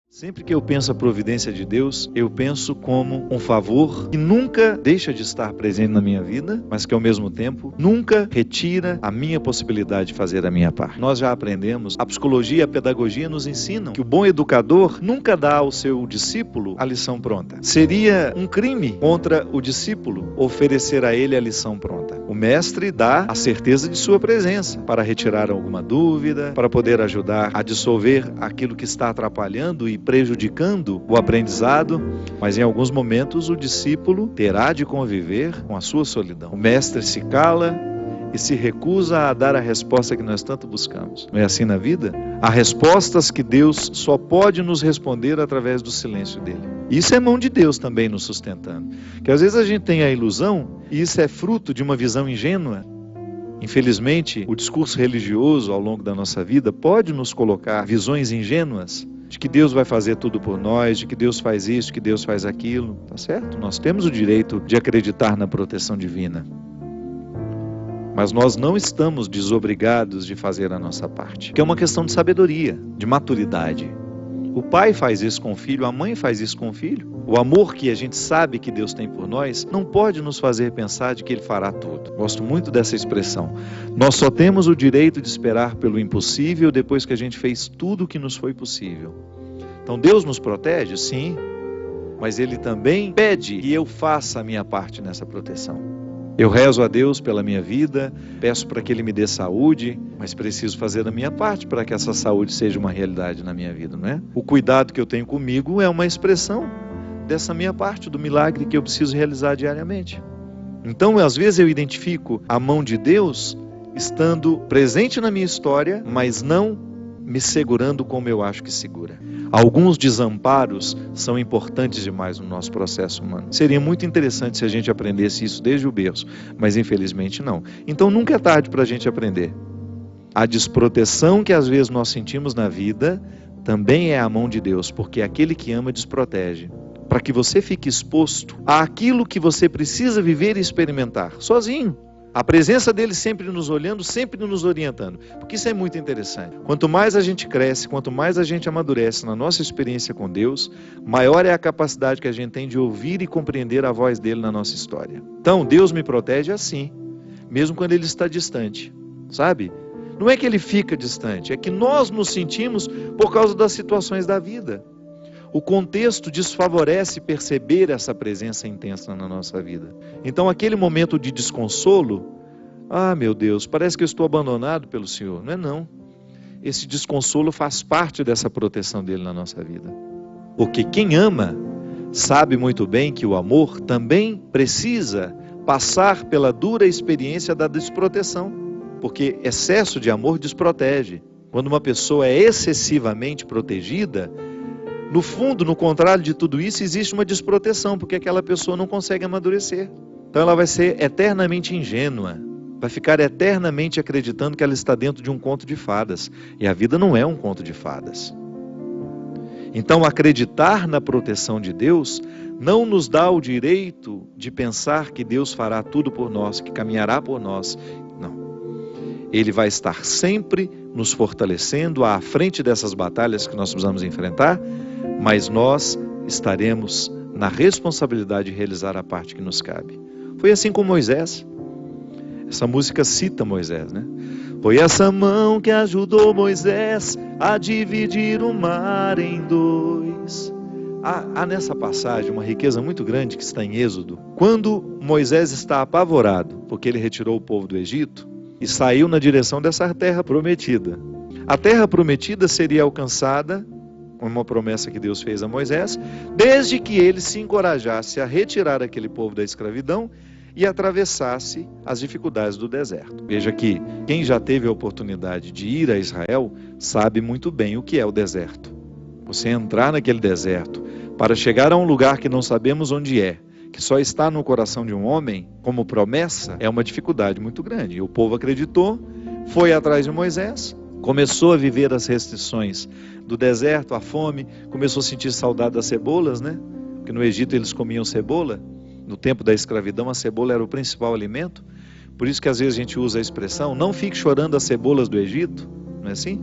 Sempre que eu penso a providência de Deus, eu penso como um favor que nunca deixa de estar presente na minha vida, mas que ao mesmo tempo nunca retira a minha possibilidade de fazer a minha parte. Nós já aprendemos, a psicologia e a pedagogia nos ensinam que o bom educador nunca dá ao seu discípulo a lição pronta. Seria um crime contra o discípulo oferecer a ele a lição pronta. O mestre dá a certeza de sua presença para retirar alguma dúvida, para poder ajudar a dissolver aquilo que está atrapalhando e prejudicando o aprendizado, mas em alguns momentos o discípulo terá de conviver com a sua solidão. O mestre se cala e se recusa a dar a resposta que nós tanto buscamos. Não é assim na vida? Há respostas que Deus só pode nos responder através do silêncio dele. Isso é mão de Deus também nos sustentando. Que às vezes a gente tem a ilusão, e isso é fruto de uma visão ingênua. Infelizmente, o discurso religioso ao longo da nossa vida pode nos colocar visões ingênuas de que Deus vai fazer tudo por nós, de que Deus faz isso, que Deus faz aquilo. Tá certo? Nós temos o direito de acreditar na proteção divina. Mas nós não estamos desobrigados de fazer a nossa parte. Que é uma questão de sabedoria, de maturidade. O pai faz isso com o filho, a mãe faz isso com o filho. O amor que a gente sabe que Deus tem por nós não pode nos fazer pensar de que Ele fará tudo. Gosto muito dessa expressão. Nós só temos o direito de esperar pelo impossível depois que a gente fez tudo o que nos foi possível. Então Deus nos protege? Sim. Mas Ele também pede que eu faça a minha parte nessa proteção. Eu rezo a Deus pela minha vida, peço para que Ele me dê saúde, mas preciso fazer a minha parte para que essa saúde seja uma realidade na minha vida, não é? O cuidado que eu tenho comigo é uma expressão dessa minha parte, do milagre que eu preciso realizar diariamente. Então, às vezes eu identifico a mão de Deus estando presente na minha história, mas não me segurando como eu acho que segura. Alguns desamparos são importantes demais no nosso processo humano. Seria muito interessante se a gente aprendesse isso desde o berço, mas infelizmente não. Então nunca é tarde para a gente aprender. A desproteção que às vezes nós sentimos na vida também é a mão de Deus, porque aquele que ama desprotege, para que você fique exposto àquilo que você precisa viver e experimentar, sozinho. A presença dele sempre nos olhando, sempre nos orientando, porque isso é muito interessante. Quanto mais a gente cresce, quanto mais a gente amadurece na nossa experiência com Deus, maior é a capacidade que a gente tem de ouvir e compreender a voz dele na nossa história. Então, Deus me protege assim, mesmo quando ele está distante, sabe? Não é que ele fica distante, é que nós nos sentimos por causa das situações da vida. O contexto desfavorece perceber essa presença intensa na nossa vida. Então, aquele momento de desconsolo, meu Deus, parece que eu estou abandonado pelo Senhor. Não é não. Esse desconsolo faz parte dessa proteção dele na nossa vida. Porque quem ama sabe muito bem que o amor também precisa passar pela dura experiência da desproteção. Porque excesso de amor desprotege. Quando uma pessoa é excessivamente protegida, no fundo, no contrário de tudo isso, existe uma desproteção, porque aquela pessoa não consegue amadurecer. Então ela vai ser eternamente ingênua, vai ficar eternamente acreditando que ela está dentro de um conto de fadas. E a vida não é um conto de fadas. Então acreditar na proteção de Deus não nos dá o direito de pensar que Deus fará tudo por nós, que caminhará por nós. Não. Ele vai estar sempre nos fortalecendo à frente dessas batalhas que nós precisamos enfrentar, mas nós estaremos na responsabilidade de realizar a parte que nos cabe. Foi assim com Moisés. Essa música cita Moisés, né? Foi essa mão que ajudou Moisés a dividir o mar em dois. Há nessa passagem uma riqueza muito grande que está em Êxodo. Quando Moisés está apavorado, porque ele retirou o povo do Egito e saiu na direção dessa terra prometida. A terra prometida seria alcançada, uma promessa que Deus fez a Moisés, desde que ele se encorajasse a retirar aquele povo da escravidão e atravessasse as dificuldades do deserto. Veja que quem já teve a oportunidade de ir a Israel sabe muito bem o que é o deserto. Você entrar naquele deserto para chegar a um lugar que não sabemos onde é, que só está no coração de um homem, como promessa, é uma dificuldade muito grande. E o povo acreditou, foi atrás de Moisés, começou a viver as restrições do deserto, a fome, começou a sentir saudade das cebolas, né? Porque no Egito eles comiam cebola, no tempo da escravidão a cebola era o principal alimento, por isso que às vezes a gente usa a expressão, não fique chorando as cebolas do Egito, não é assim?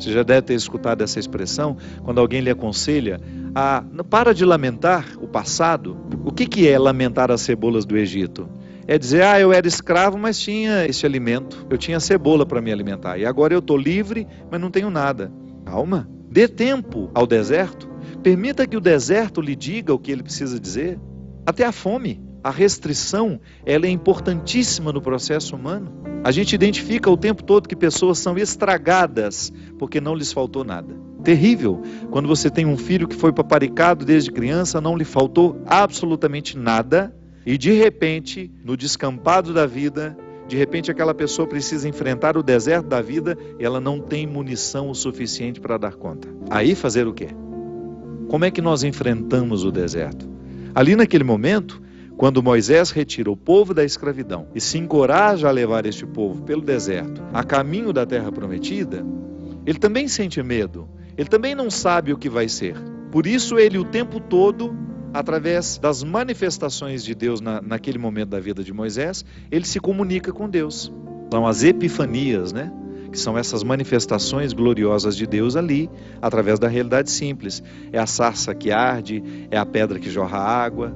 Você já deve ter escutado essa expressão, quando alguém lhe aconselha a para de lamentar o passado. O que é lamentar as cebolas do Egito? É dizer, eu era escravo, mas tinha esse alimento, eu tinha cebola para me alimentar, e agora eu estou livre, mas não tenho nada. Calma, dê tempo ao deserto, permita que o deserto lhe diga o que ele precisa dizer. Até a fome, a restrição, ela é importantíssima no processo humano. A gente identifica o tempo todo que pessoas são estragadas porque não lhes faltou nada. Terrível, quando você tem um filho que foi paparicado desde criança, não lhe faltou absolutamente nada, e de repente, no descampado da vida, de repente aquela pessoa precisa enfrentar o deserto da vida e ela não tem munição o suficiente para dar conta. Aí fazer o quê? Como é que nós enfrentamos o deserto? Ali naquele momento, quando Moisés retira o povo da escravidão e se encoraja a levar este povo pelo deserto a caminho da terra prometida, ele também sente medo, ele também não sabe o que vai ser. Por isso ele o tempo todo, através das manifestações de Deus naquele momento da vida de Moisés, ele se comunica com Deus. São as epifanias, né? Que são essas manifestações gloriosas de Deus ali, através da realidade simples. É a sarça que arde, é a pedra que jorra água,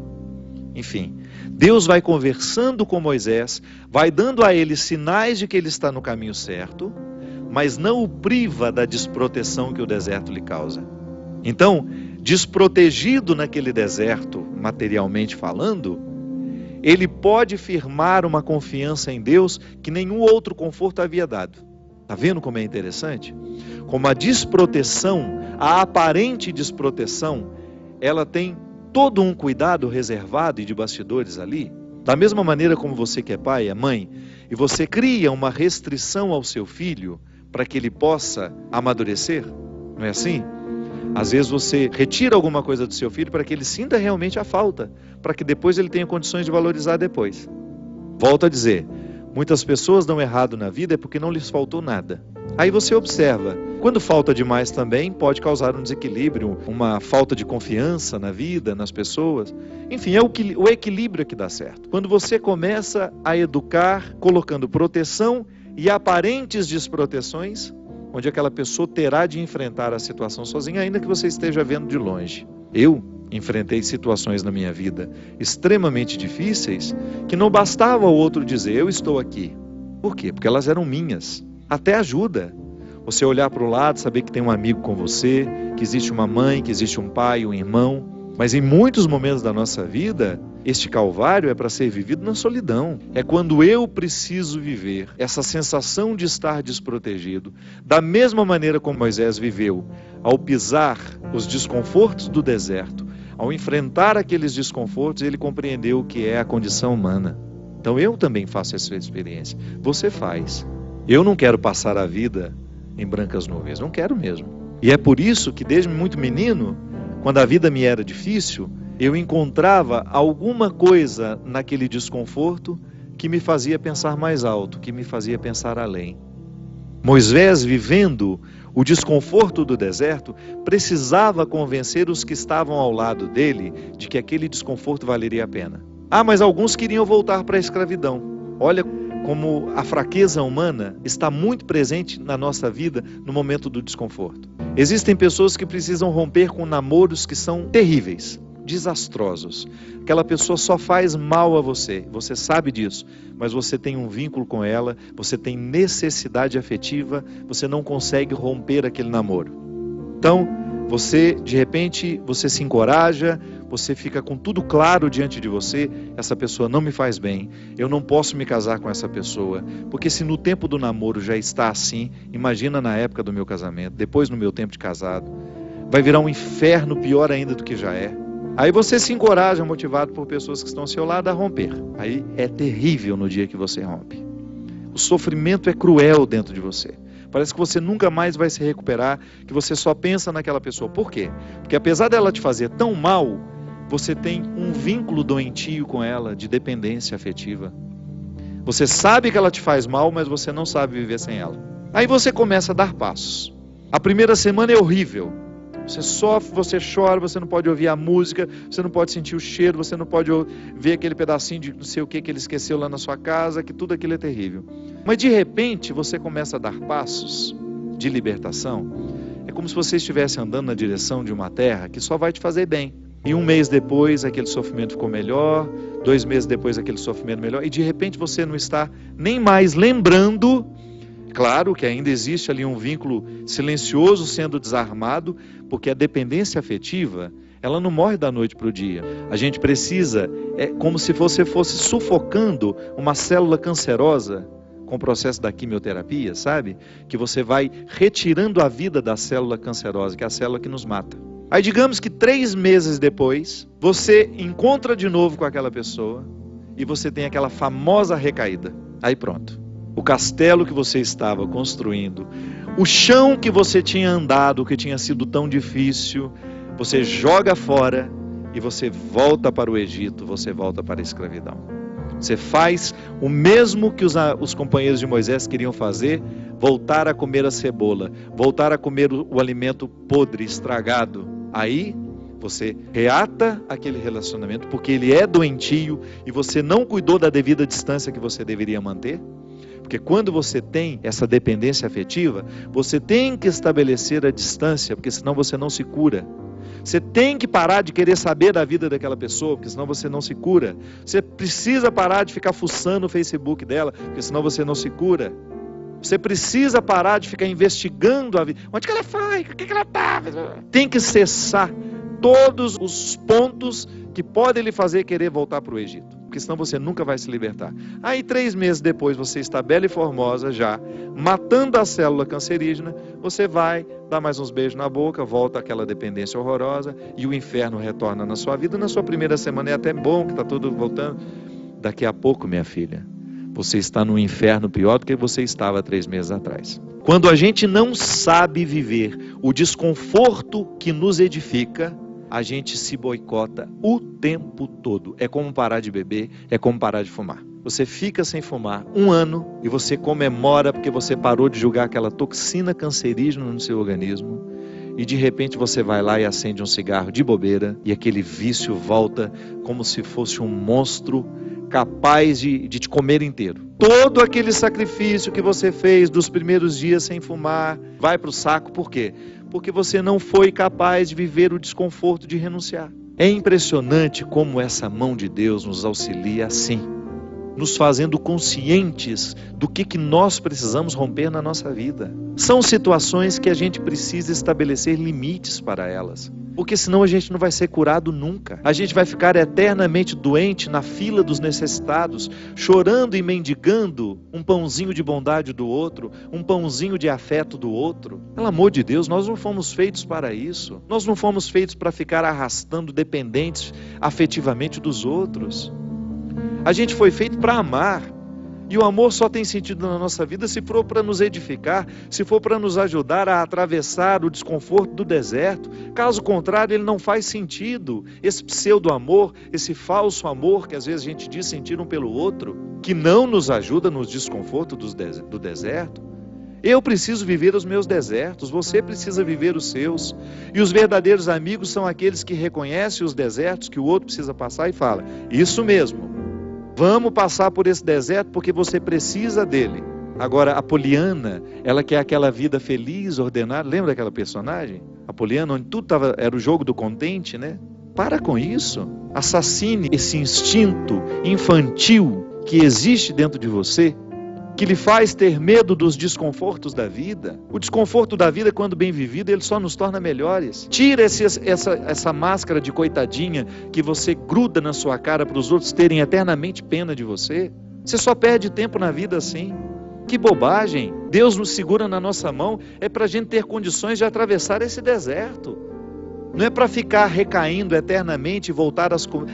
enfim. Deus vai conversando com Moisés, vai dando a ele sinais de que ele está no caminho certo, mas não o priva da desproteção que o deserto lhe causa. Então, desprotegido naquele deserto, materialmente falando, ele pode firmar uma confiança em Deus que nenhum outro conforto havia dado. Está vendo como é interessante? Como a desproteção, a aparente desproteção, ela tem todo um cuidado reservado e de bastidores ali. Da mesma maneira como você que é pai, é mãe, e você cria uma restrição ao seu filho para que ele possa amadurecer, não é assim? Às vezes você retira alguma coisa do seu filho para que ele sinta realmente a falta, para que depois ele tenha condições de valorizar depois. Volto a dizer, muitas pessoas dão errado na vida é porque não lhes faltou nada. Aí você observa, quando falta demais também pode causar um desequilíbrio, uma falta de confiança na vida, nas pessoas. Enfim, é o equilíbrio que dá certo. Quando você começa a educar, colocando proteção e aparentes desproteções, onde aquela pessoa terá de enfrentar a situação sozinha, ainda que você esteja vendo de longe. Eu enfrentei situações na minha vida extremamente difíceis, que não bastava o outro dizer, eu estou aqui. Por quê? Porque elas eram minhas. Até ajuda. Você olhar para o lado, saber que tem um amigo com você, que existe uma mãe, que existe um pai, um irmão. Mas em muitos momentos da nossa vida, este calvário é para ser vivido na solidão. É quando eu preciso viver essa sensação de estar desprotegido. Da mesma maneira como Moisés viveu, ao pisar os desconfortos do deserto, ao enfrentar aqueles desconfortos, ele compreendeu o que é a condição humana. Então eu também faço essa experiência. Você faz. Eu não quero passar a vida em brancas nuvens, não quero mesmo. E é por isso que desde muito menino, quando a vida me era difícil, eu encontrava alguma coisa naquele desconforto que me fazia pensar mais alto, que me fazia pensar além. Moisés, vivendo o desconforto do deserto, precisava convencer os que estavam ao lado dele de que aquele desconforto valeria a pena. Mas alguns queriam voltar para a escravidão. Olha como a fraqueza humana está muito presente na nossa vida no momento do desconforto. Existem pessoas que precisam romper com namoros que são terríveis, desastrosos. Aquela pessoa só faz mal a você, você sabe disso, mas você tem um vínculo com ela, você tem necessidade afetiva, você não consegue romper aquele namoro. Então, você, de repente, você se encoraja, você fica com tudo claro diante de você, essa pessoa não me faz bem, eu não posso me casar com essa pessoa, porque se no tempo do namoro já está assim, imagina na época do meu casamento, depois no meu tempo de casado, vai virar um inferno pior ainda do que já é. Aí você se encoraja, motivado por pessoas que estão ao seu lado, a romper. Aí é terrível no dia que você rompe. O sofrimento é cruel dentro de você. Parece que você nunca mais vai se recuperar, que você só pensa naquela pessoa. Por quê? Porque apesar dela te fazer tão mal, você tem um vínculo doentio com ela, de dependência afetiva. Você sabe que ela te faz mal, mas você não sabe viver sem ela. Aí você começa a dar passos. A primeira semana é horrível. Você sofre, você chora, você não pode ouvir a música, você não pode sentir o cheiro, você não pode ver aquele pedacinho de não sei o que ele esqueceu lá na sua casa, que tudo aquilo é terrível. Mas de repente você começa a dar passos de libertação, é como se você estivesse andando na direção de uma terra que só vai te fazer bem. E 1 mês depois aquele sofrimento ficou melhor, 2 meses depois aquele sofrimento melhor, e de repente você não está nem mais lembrando. Claro que ainda existe ali um vínculo silencioso sendo desarmado, porque a dependência afetiva, ela não morre da noite para o dia. A gente precisa, é como se você fosse sufocando uma célula cancerosa com o processo da quimioterapia, sabe? Que você vai retirando a vida da célula cancerosa, que é a célula que nos mata. Aí digamos que 3 meses depois, você encontra de novo com aquela pessoa e você tem aquela famosa recaída. Aí pronto. O castelo que você estava construindo, o chão que você tinha andado, que tinha sido tão difícil, você joga fora e você volta para o Egito, você volta para a escravidão. Você faz o mesmo que os companheiros de Moisés queriam fazer, voltar a comer a cebola, voltar a comer o alimento podre, estragado. Aí você reata aquele relacionamento porque ele é doentio e você não cuidou da devida distância que você deveria manter. Porque quando você tem essa dependência afetiva, você tem que estabelecer a distância, porque senão você não se cura. Você tem que parar de querer saber da vida daquela pessoa, porque senão você não se cura. Você precisa parar de ficar fuçando o Facebook dela, porque senão você não se cura. Você precisa parar de ficar investigando a vida. Onde que ela foi? O que ela estava? Tem que cessar todos os pontos que podem lhe fazer querer voltar para o Egito. Porque senão você nunca vai se libertar. Aí 3 meses depois você está bela e formosa já, matando a célula cancerígena, você vai dar mais uns beijos na boca, volta àquela dependência horrorosa e o inferno retorna na sua vida. Na sua primeira semana é até bom que está tudo voltando. Daqui a pouco, minha filha, você está no inferno pior do que você estava 3 meses atrás. Quando a gente não sabe viver o desconforto que nos edifica, a gente se boicota o tempo todo. É como parar de beber, é como parar de fumar. Você fica sem fumar 1 ano e você comemora porque você parou de julgar aquela toxina cancerígena no seu organismo e de repente você vai lá e acende um cigarro de bobeira e aquele vício volta como se fosse um monstro capaz de te comer inteiro. Todo aquele sacrifício que você fez dos primeiros dias sem fumar vai para o saco. Por quê? Porque você não foi capaz de viver o desconforto de renunciar. É impressionante como essa mão de Deus nos auxilia assim, nos fazendo conscientes do que nós precisamos romper na nossa vida. São situações que a gente precisa estabelecer limites para elas, porque senão a gente não vai ser curado nunca. A gente vai ficar eternamente doente na fila dos necessitados, chorando e mendigando um pãozinho de bondade do outro, um pãozinho de afeto do outro. Pelo amor de Deus, nós não fomos feitos para isso. Nós não fomos feitos para ficar arrastando dependentes afetivamente dos outros. A gente foi feito para amar. E o amor só tem sentido na nossa vida se for para nos edificar, se for para nos ajudar a atravessar o desconforto do deserto. Caso contrário, ele não faz sentido. Esse pseudo-amor, esse falso amor que às vezes a gente diz sentir um pelo outro, que não nos ajuda no desconforto do deserto. Eu preciso viver os meus desertos, você precisa viver os seus. E os verdadeiros amigos são aqueles que reconhecem os desertos que o outro precisa passar e fala: isso mesmo. Vamos passar por esse deserto porque você precisa dele. Agora, a Poliana, ela quer aquela vida feliz, ordenada. Lembra daquela personagem? A Poliana, onde tudo era o jogo do contente, né? Para com isso. Assassine esse instinto infantil que existe dentro de você, que lhe faz ter medo dos desconfortos da vida. O desconforto da vida, quando bem vivido, ele só nos torna melhores. Tira essa máscara de coitadinha que você gruda na sua cara para os outros terem eternamente pena de você. Você só perde tempo na vida assim. Que bobagem! Deus nos segura na nossa mão, é para a gente ter condições de atravessar esse deserto. Não é para ficar recaindo eternamente e voltar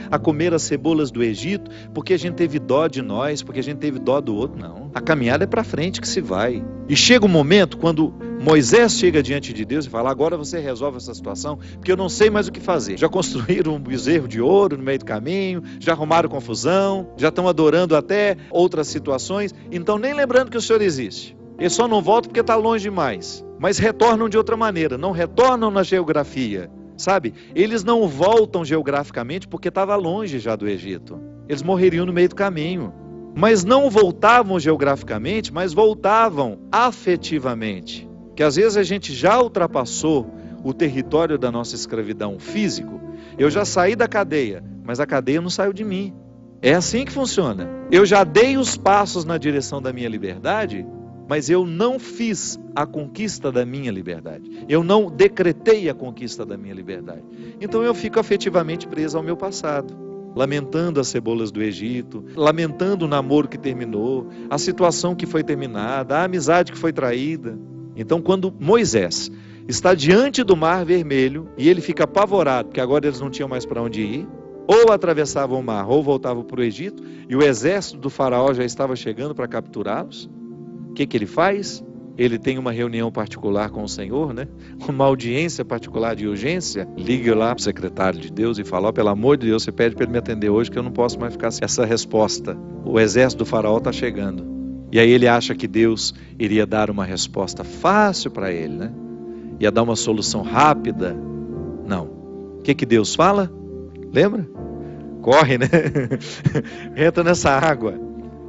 a comer as cebolas do Egito, porque a gente teve dó de nós, porque a gente teve dó do outro, não. A caminhada é para frente que se vai. E chega um momento quando Moisés chega diante de Deus e fala: agora você resolve essa situação, porque eu não sei mais o que fazer. Já construíram um bezerro de ouro no meio do caminho, já arrumaram confusão, já estão adorando até outras situações, então nem lembrando que o Senhor existe. Eles só não voltam porque está longe demais, mas retornam de outra maneira, não retornam na geografia. Sabe, eles não voltam geograficamente porque estava longe já do Egito. Eles morreriam no meio do caminho. Mas não voltavam geograficamente, mas voltavam afetivamente. que às vezes a gente já ultrapassou o território da nossa escravidão físico. Eu já saí da cadeia, mas a cadeia não saiu de mim. É assim que funciona. Eu já dei os passos na direção da minha liberdade, mas eu não fiz a conquista da minha liberdade. Eu não decretei a conquista da minha liberdade. Então eu fico afetivamente preso ao meu passado, lamentando as cebolas do Egito, lamentando o namoro que terminou, a situação que foi terminada, a amizade que foi traída. Então, quando Moisés está diante do Mar Vermelho e ele fica apavorado, porque agora eles não tinham mais para onde ir, ou atravessavam o mar, ou voltavam para o Egito, e o exército do faraó já estava chegando para capturá-los. O que ele faz? Ele tem uma reunião particular com o Senhor, né? Uma audiência particular de urgência. Liga lá para o secretário de Deus e fala: pelo amor de Deus, você pede para ele me atender hoje, que eu não posso mais ficar sem essa resposta. O exército do faraó está chegando. E aí ele acha que Deus iria dar uma resposta fácil para ele, né? Ia dar uma solução rápida. Não. O que Deus fala? Lembra? Corre, né? Entra nessa água.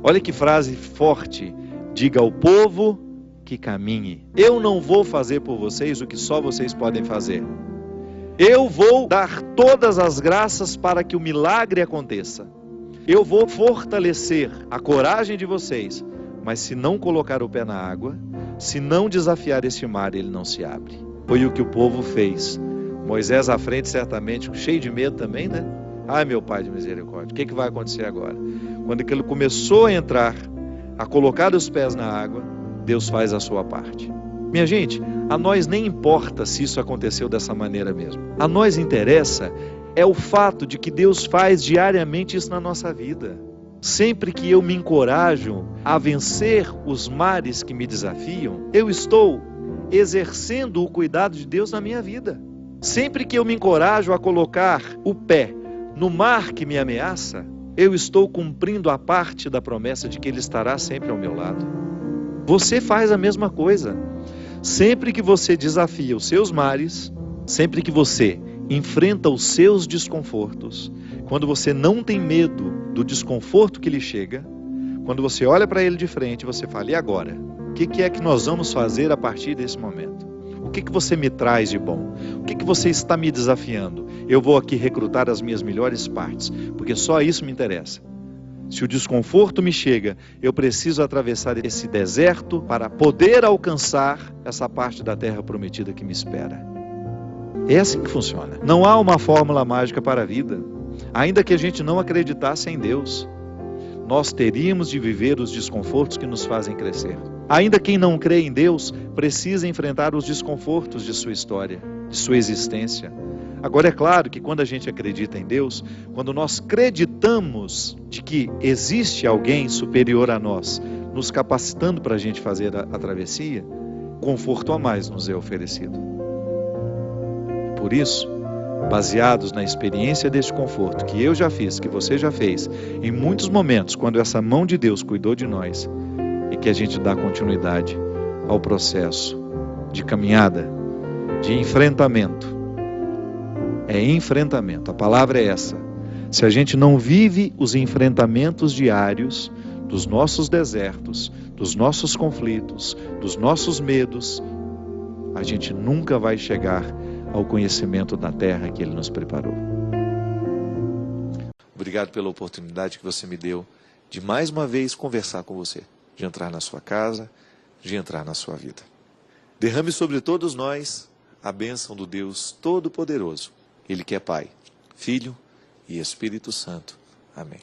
Olha que frase forte. Diga ao povo que caminhe. Eu não vou fazer por vocês o que só vocês podem fazer. Eu vou dar todas as graças para que o milagre aconteça. Eu vou fortalecer a coragem de vocês. Mas se não colocar o pé na água, se não desafiar este mar, ele não se abre. Foi o que o povo fez. Moisés à frente, certamente, cheio de medo também, né? Ai, meu Pai de misericórdia, o que vai acontecer agora? Quando ele começou a entrar, a colocar os pés na água, Deus faz a sua parte. Minha gente, a nós nem importa se isso aconteceu dessa maneira mesmo. A nós interessa é o fato de que Deus faz diariamente isso na nossa vida. Sempre que eu me encorajo a vencer os mares que me desafiam, eu estou exercendo o cuidado de Deus na minha vida. Sempre que eu me encorajo a colocar o pé no mar que me ameaça, eu estou cumprindo a parte da promessa de que Ele estará sempre ao meu lado. Você faz a mesma coisa. Sempre que você desafia os seus mares, sempre que você enfrenta os seus desconfortos, quando você não tem medo do desconforto que lhe chega, quando você olha para ele de frente, você fala: e agora? O que é que nós vamos fazer a partir desse momento? O que você me traz de bom? O que você está me desafiando? Eu vou aqui recrutar as minhas melhores partes, porque só isso me interessa. Se o desconforto me chega, eu preciso atravessar esse deserto para poder alcançar essa parte da terra prometida que me espera. É assim que funciona. Não há uma fórmula mágica para a vida. Ainda que a gente não acreditasse em Deus, nós teríamos de viver os desconfortos que nos fazem crescer. Ainda quem não crê em Deus precisa enfrentar os desconfortos de sua história, de sua existência. Agora é claro que quando a gente acredita em Deus, quando nós acreditamos de que existe alguém superior a nós, nos capacitando para a gente fazer a travessia, conforto a mais nos é oferecido. Por isso, baseados na experiência deste conforto que eu já fiz, que você já fez, em muitos momentos, quando essa mão de Deus cuidou de nós, e que a gente dá continuidade ao processo de caminhada, de enfrentamento. É enfrentamento, a palavra é essa. Se a gente não vive os enfrentamentos diários dos nossos desertos, dos nossos conflitos, dos nossos medos, a gente nunca vai chegar ao conhecimento da terra que Ele nos preparou. Obrigado pela oportunidade que você me deu de mais uma vez conversar com você, de entrar na sua casa, de entrar na sua vida. Derrame sobre todos nós a bênção do Deus Todo-Poderoso, Ele que é Pai, Filho e Espírito Santo. Amém.